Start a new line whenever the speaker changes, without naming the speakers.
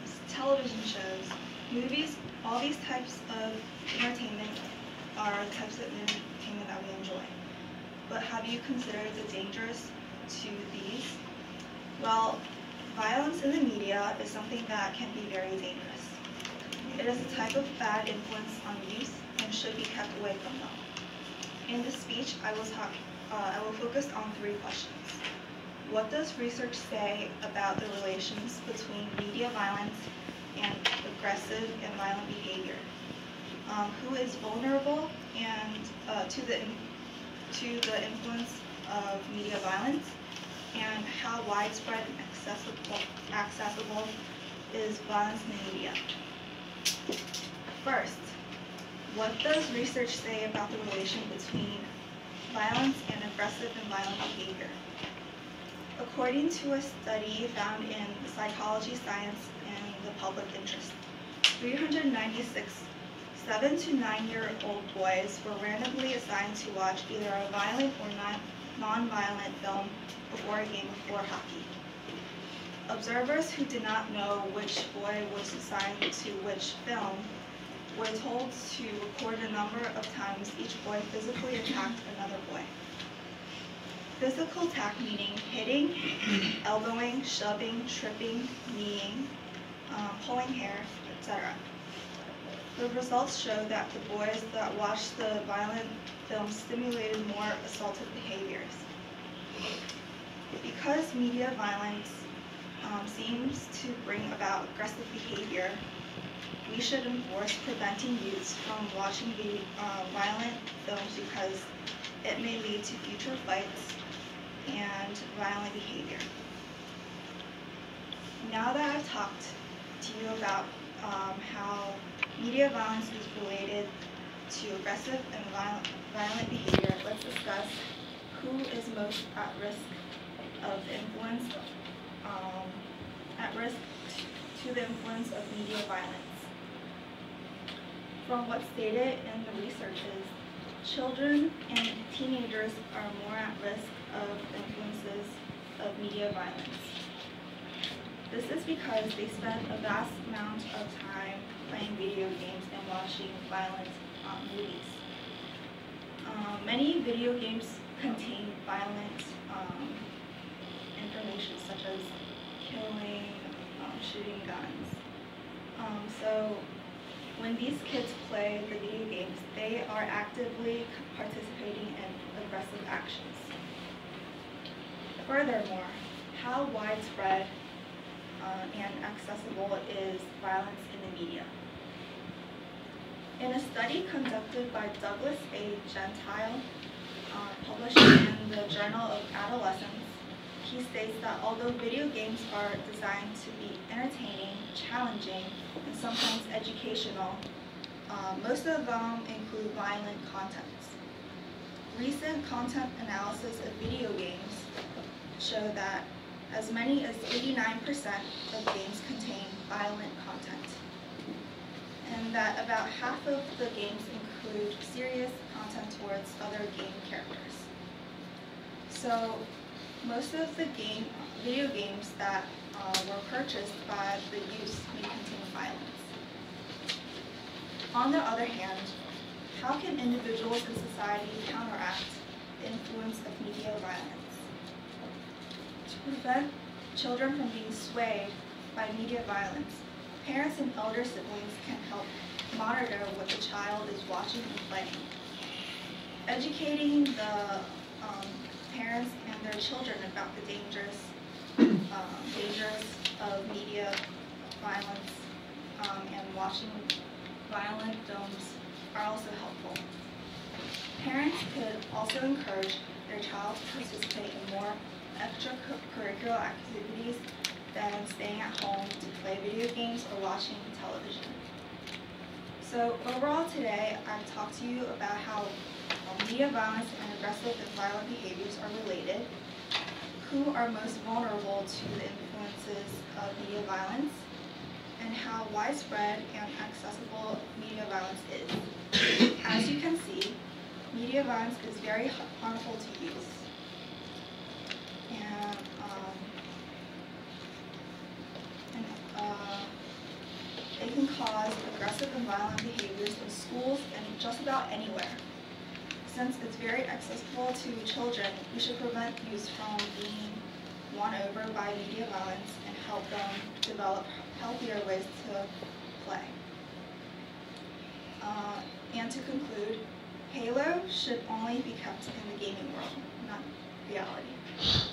games, television shows, movies, all these types of entertainment are types of entertainment that we enjoy. But have you considered the dangers to these? Well, violence in the media is something that can be very dangerous. It is a type of bad influence on youth and should be kept away from them. In this speech, I will focus on 3 questions. What does research say about the relations between media violence and aggressive and violent behavior? Who is vulnerable and to the influence of media violence? And how widespread and accessible is violence in the media? First, what does research say about the relation between violence and aggressive and violent behavior? According to a study found in the Psychology, Science, and the Public Interest, 396 7 to 9-year-old boys were randomly assigned to watch either a violent or non-violent film before a game of floor hockey. Observers who did not know which boy was assigned to which film were told to record the number of times each boy physically attacked another boy. Physical attack meaning hitting, elbowing, shoving, tripping, kneeing, pulling hair, etc. The results show that the boys that watched the violent film stimulated more assaultive behaviors. Because media violence seems to bring about aggressive behavior, we should enforce preventing youths from watching violent films because it may lead to future fights and violent behavior. Now that I've talked to you about how media violence is related to aggressive and violent behavior, let's discuss who is most at risk of influence, to the influence of media violence. From what's stated in the research is children and teenagers are more at risk of influences of media violence. This is because they spend a vast amount of time playing video games and watching violent movies. Many video games contain violent information such as killing, shooting guns. So when these kids play the video games, they are actively participating in aggressive actions. Furthermore, how widespread and accessible is violence in the media? In a study conducted by Douglas A. Gentile, published in the Journal of Adolescence, he states that although video games are designed to be entertaining, challenging, and sometimes educational, most of them include violent contents. Recent content analysis of video games show that as many as 89% of games contain violent content, and that about half of the games include serious content towards other game characters. So most of the video games that were purchased by the youth may contain violence. On the other hand, how can individuals in society counteract the influence of media violence? To prevent children from being swayed by media violence, parents and elder siblings can help monitor what the child is watching and playing. Educating the parents and their children about the dangers of media violence and watching violent films are also helpful. Parents could also encourage their child to participate in more extracurricular activities than staying at home to play video games or watching television. So overall today, I've talked to you about how media violence and aggressive and violent behaviors are related, who are most vulnerable to the influences of media violence, and how widespread and accessible media violence is. As you can see, media violence is very harmful to youth. And can cause aggressive and violent behaviors in schools and just about anywhere. Since it's very accessible to children, we should prevent youth from being won over by media violence and help them develop healthier ways to play. And to conclude, Halo should only be kept in the gaming world, not reality.